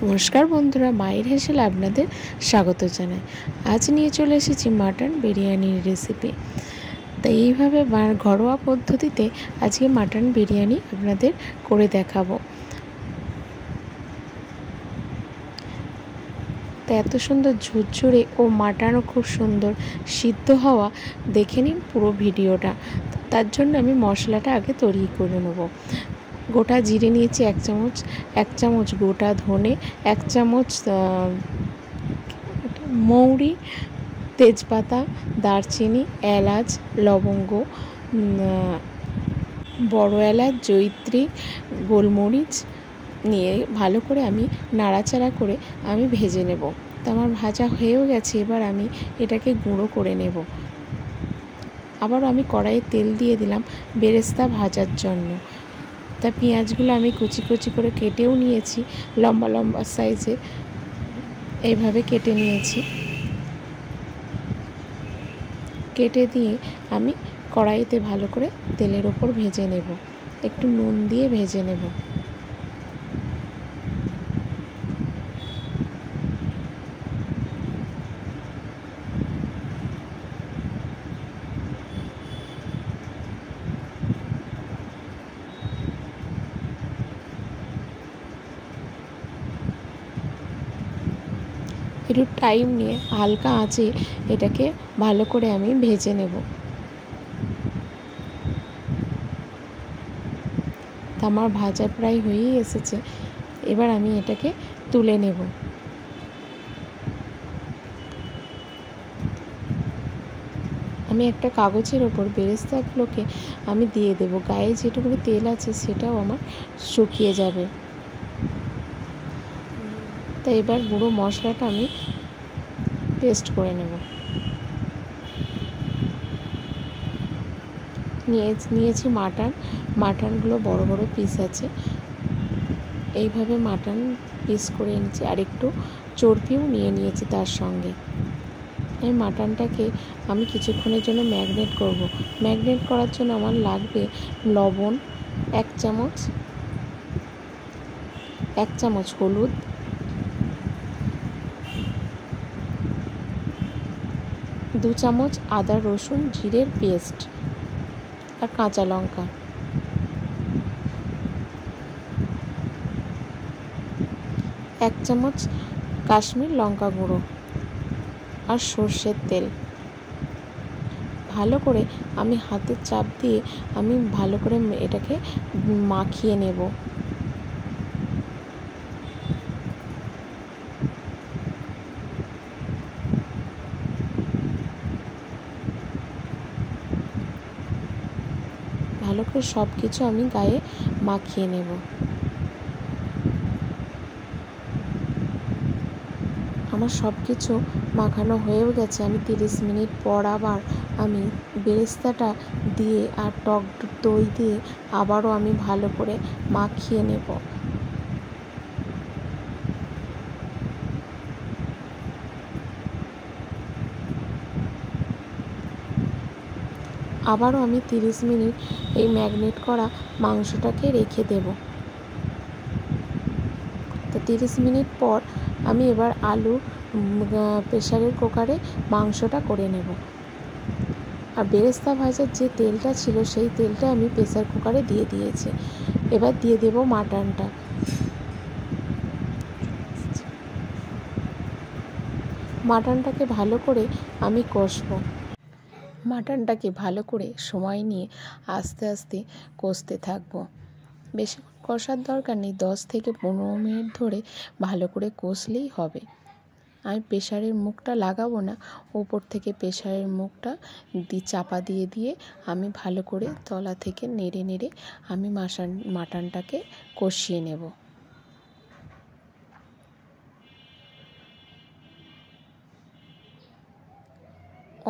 নমস্কার বন্ধুরা, মায়ের হেসেলে আপনাদের স্বাগত জানাই। আজ নিয়ে চলে এসেছি মাটন বিরিয়ানির রেসিপি। তাই এইভাবে ঘরোয়া পদ্ধতিতে আজকে মাটন বিরিয়ানি আপনাদের করে দেখাবো। তা এত সুন্দর ঝুরঝুরে ও মাটনও খুব সুন্দর সিদ্ধ হওয়া, দেখে নিন পুরো ভিডিওটা। তার জন্য আমি মশলাটা আগে তৈরি করে নেব। গোটা জিরে নিয়েছি 1 চামচ, 1 চামচ গোটা ধনে, 1 চামচ মৌরি, তেজপাতা, দারচিনি, এলাচ, লবঙ্গ, বড় এলাচ, জয়িত্রী, গোলমরিচ নিয়ে ভালো করে আমি নাড়াচাড়া করে আমি ভেজে নেব। তো আমার ভাজা হয়েও গেছে, এবার আমি এটাকে গুঁড়ো করে নেব। আবারও আমি কড়াইয়ে তেল দিয়ে দিলাম বেরেস্তা ভাজার জন্য। তা পেঁয়াজগুলো আমি কুচি কুচি করে কেটেও নিয়েছি, লম্বা লম্বা সাইজে এইভাবে কেটে নিয়েছি। কেটে দিয়ে আমি কড়াইতে ভালো করে তেলের ওপর ভেজে নেব, একটু নুন দিয়ে ভেজে নেব। একটু টাইম নিয়ে হালকা আঁচে এটাকে ভালো করে আমি ভেজে নেব। তা আমার ভাজা প্রায় হয়েই এসেছে, এবার আমি এটাকে তুলে নেব। আমি একটা কাগজের ওপর বেরেস্তাগুলোকে আমি দিয়ে দেব। গায়ে যেটুকু তেল আছে সেটাও আমার শুকিয়ে যাবে। তাই এবার গুঁড়ো মশলাটা আমি পেস্ট করে নেব। নিয়েছি মাটনগুলো বড় বড় পিস আছে, এইভাবে মাটন পিস করে নিয়েছি। আর একটু চর্বিও নিয়েছি তার সঙ্গে। এই মাটনটাকে আমি কিছুক্ষণের জন্য ম্যারিনেট করব। ম্যারিনেট করার জন্য আমার লাগবে লবণ 1 চামচ, 1 চামচ হলুদ, 2 চামচ আদা রসুন জিরের পেস্ট আর কাঁচা লঙ্কা, 1 চামচ কাশ্মীর লঙ্কা গুঁড়ো আর সর্ষের তেল। ভালো করে আমি হাতের চাপ দিয়ে আমি ভালো করে এটাকে মাখিয়ে নেব। ভালো করে সব কিছু আমি গায়ে মাখিয়ে নেব। আমার সব কিছু মাখানো হয়েও গেছে। আমি 30 মিনিট পর আবার আমি বেরেস্তাটা দিয়ে আর টক দই দিয়ে আবারও আমি ভালো করে মাখিয়ে নেব। আবারও আমি 30 মিনিট এই ম্যারিনেট করা মাংসটাকে রেখে দেব। তো 30 মিনিট পর আমি এবার আলু প্রেসারের কুকারে মাংসটা করে নেব। আর বেরেস্তা ভাজার যে তেলটা ছিল সেই তেলটা আমি প্রেসার কুকারে দিয়ে দিয়েছি। এবার দিয়ে দেব মাটনটা। মাটনটাকে ভালো করে আমি কষবো। মাটনটাকে ভালো করে সময় নিয়ে আস্তে আস্তে কষতে থাকবো। বেশি কষার দরকার নেই, 10 থেকে 15 মিনিট ধরে ভালো করে কষলেই হবে। আমি প্রেসারের মুখটা লাগাবো না, উপর থেকে প্রেসারের মুখটা চাপা দিয়ে আমি ভালো করে তলা থেকে নেড়ে নেড়ে আমি মাটনটাকে কষিয়ে নেব।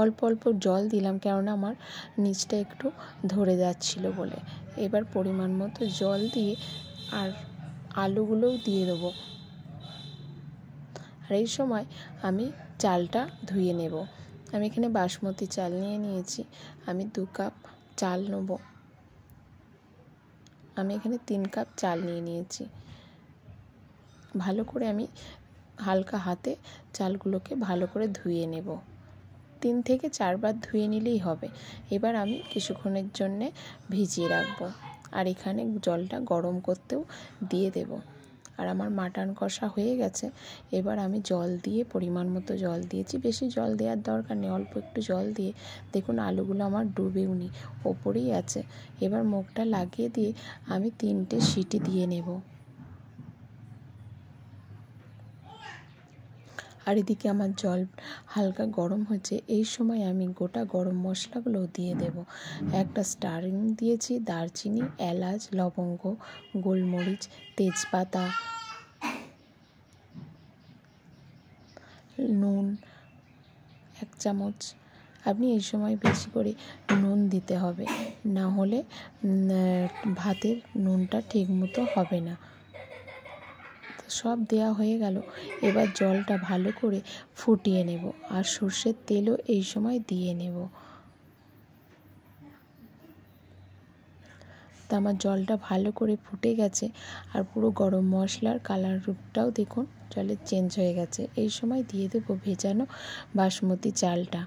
অল্প অল্প জল দিলাম, কেননা আমার নিচটা একটু ধরে যাচ্ছিল বলে। এবার পরিমাণ মতো জল দিয়ে আর আলুগুলোও দিয়ে দেবো। আর এই সময় আমি চালটা ধুয়ে নেব। আমি এখানে বাসমতি চাল নিয়েছি। আমি 2 কাপ চাল নেব। আমি এখানে 3 কাপ চাল নিয়েছি। ভালো করে আমি হালকা হাতে চালগুলোকে ভালো করে ধুয়ে নেব। 3 থেকে 4 বার ধুয়ে নিলেই হবে। এবার আমি কিছুক্ষণের জন্যে ভিজিয়ে রাখবো, আর এখানে জলটা গরম করতেও দিয়ে দেব। আর আমার মাটন কষা হয়ে গেছে। এবার আমি জল দিয়ে পরিমাণ মতো জল দিয়েছি, বেশি জল দেওয়ার দরকার নেই, অল্প একটু জল দিয়ে দেখুন আলুগুলো আমার ডুবেও নি, ওপরেই আছে। এবার মুখটা লাগিয়ে দিয়ে আমি 3টে সিটি দিয়ে নেব। আর এদিকে আমার জল হালকা গরম হচ্ছে, এই সময় আমি গোটা গরম মশলাগুলো দিয়ে দেব। একটা স্টারিং দিয়েছি, দারচিনি, এলাচ, লবঙ্গ, গোলমরিচ, তেজপাতা, নুন 1 চামচ। আপনি এই সময় বেশি করে নুন দিতে হবে, না হলে ভাতের নুনটা ঠিক মতো হবে না। সব দেয়া হয়ে গেল। এবার জলটা ভালো করে ফুটিয়ে নেব, আর সর্ষের তেলও এই সময় দিয়ে নেব। তা আমার জলটা ভালো করে ফুটে গেছে, আর পুরো গরম মশলার কালার রূপটাও দেখুন জলের চেঞ্জ হয়ে গেছে। এই সময় দিয়ে দেব ভেজানো বাসমতি চালটা।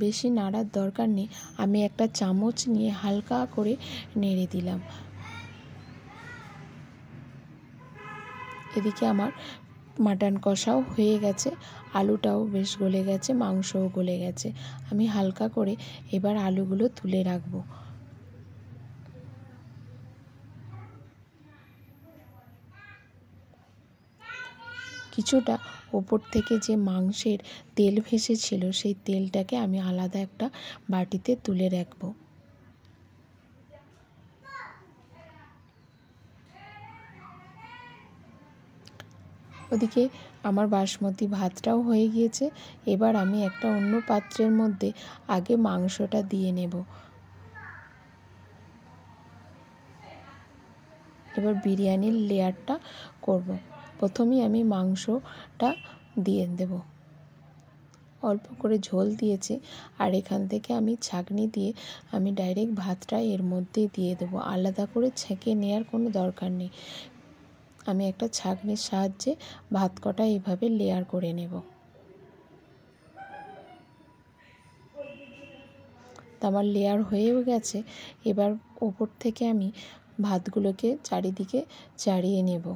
বেশি নাড়ার দরকার নেই, আমি একটা চামচ নিয়ে হালকা করে নেড়ে দিলাম। এদিকে আমার মাটন কষাও হয়ে গেছে, আলুটাও বেশ গলে গেছে, মাংসও গলে গেছে। আমি হালকা করে এবার আলুগুলো তুলে রাখবো। কিছুটা ওপর থেকে যে মাংসের তেল ভেসেছিল সেই তেলটাকে আমি আলাদা একটা বাটিতে তুলে রাখবো। ওদিকে আমার বাসমতি ভাতটাও হয়ে গিয়েছে। এবার আমি একটা অন্য পাত্রের মধ্যে আগে মাংসটা দিয়ে নেব। এবার বিরিয়ানির লেয়ারটা করব। প্রথমেই আমি মাংসটা দিয়ে দেব, অল্প করে ঝোল দিয়েছি, আর এখান থেকে আমি ছাঁকনি দিয়ে আমি ডাইরেক্ট ভাতটা এর মধ্যে দিয়ে দেব। আলাদা করে ছেঁকে নেওয়ার কোনো দরকার নেই। আমি একটা ছাঁকনির সাহায্যে ভাত কটা এইভাবে লেয়ার করে নেব। তা আমার লেয়ার হয়েও গেছে। এবার ওপর থেকে আমি ভাতগুলোকে চারিদিকে চাড়িয়ে নেব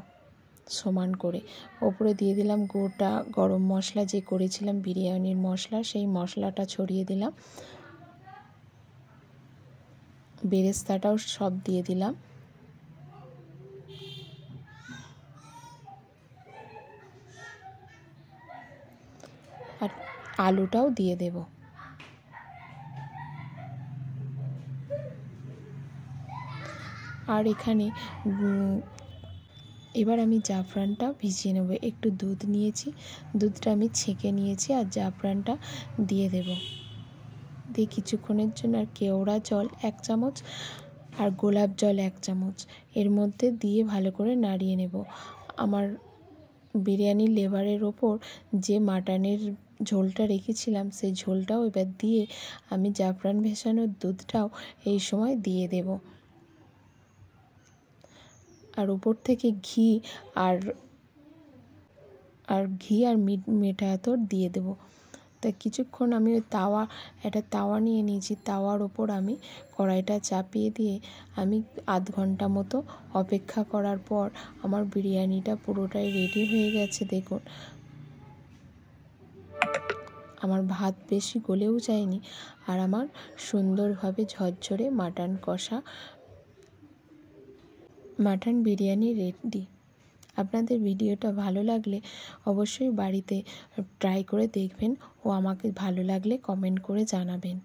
সমান করে। ওপরে দিয়ে দিলাম গোটা গরম মশলা যে করেছিলাম বিরিয়ানির মশলা, সেই মশলাটা ছড়িয়ে দিলাম। বেরেস্তাটাও সব দিয়ে দিলাম। আর আলুটাও দিয়ে দেব। আর এখানে এবার আমি জাফরানটা ভিজিয়ে নেব। একটু দুধ নিয়েছি, দুধটা আমি ছেঁকে নিয়েছি, আর জাফরানটা দিয়ে দেব। দিয়ে কিছুক্ষণের জন্য আর কেওড়া জল 1 চামচ আর গোলাপ জল 1 চামচ এর মধ্যে দিয়ে ভালো করে নাড়িয়ে নেব। আমার বিরিয়ানির লেভারের ওপর যে মাটনের ঝোলটা রেখেছিলাম সেই ঝোলটাও এবার দিয়ে আমি জাফরান ভেসানোর দুধটাও এই সময় দিয়ে দেব। আর উপর থেকে ঘি আর মিঠা আতর দিয়ে দেব। তা কিছুক্ষণ আমি ওই একটা তাওয়া নিয়ে নিয়েছি, তাওয়ার ওপর আমি কড়াইটা চাপিয়ে দিয়ে আমি আধ ঘন্টা মতো অপেক্ষা করার পর আমার বিরিয়ানিটা পুরোটাই রেডি হয়ে গেছে। দেখুন আমার ভাত বেশি গলেও যায়নি, আর আমার সুন্দরভাবে ঝরঝরে মাটন বিরিয়ানি রেডি। আপনাদের ভিডিওটা ভালো লাগলে অবশ্যই বাড়িতে ট্রাই করে দেখবেন, ও আমাকে ভালো লাগলে কমেন্ট করে জানাবেন।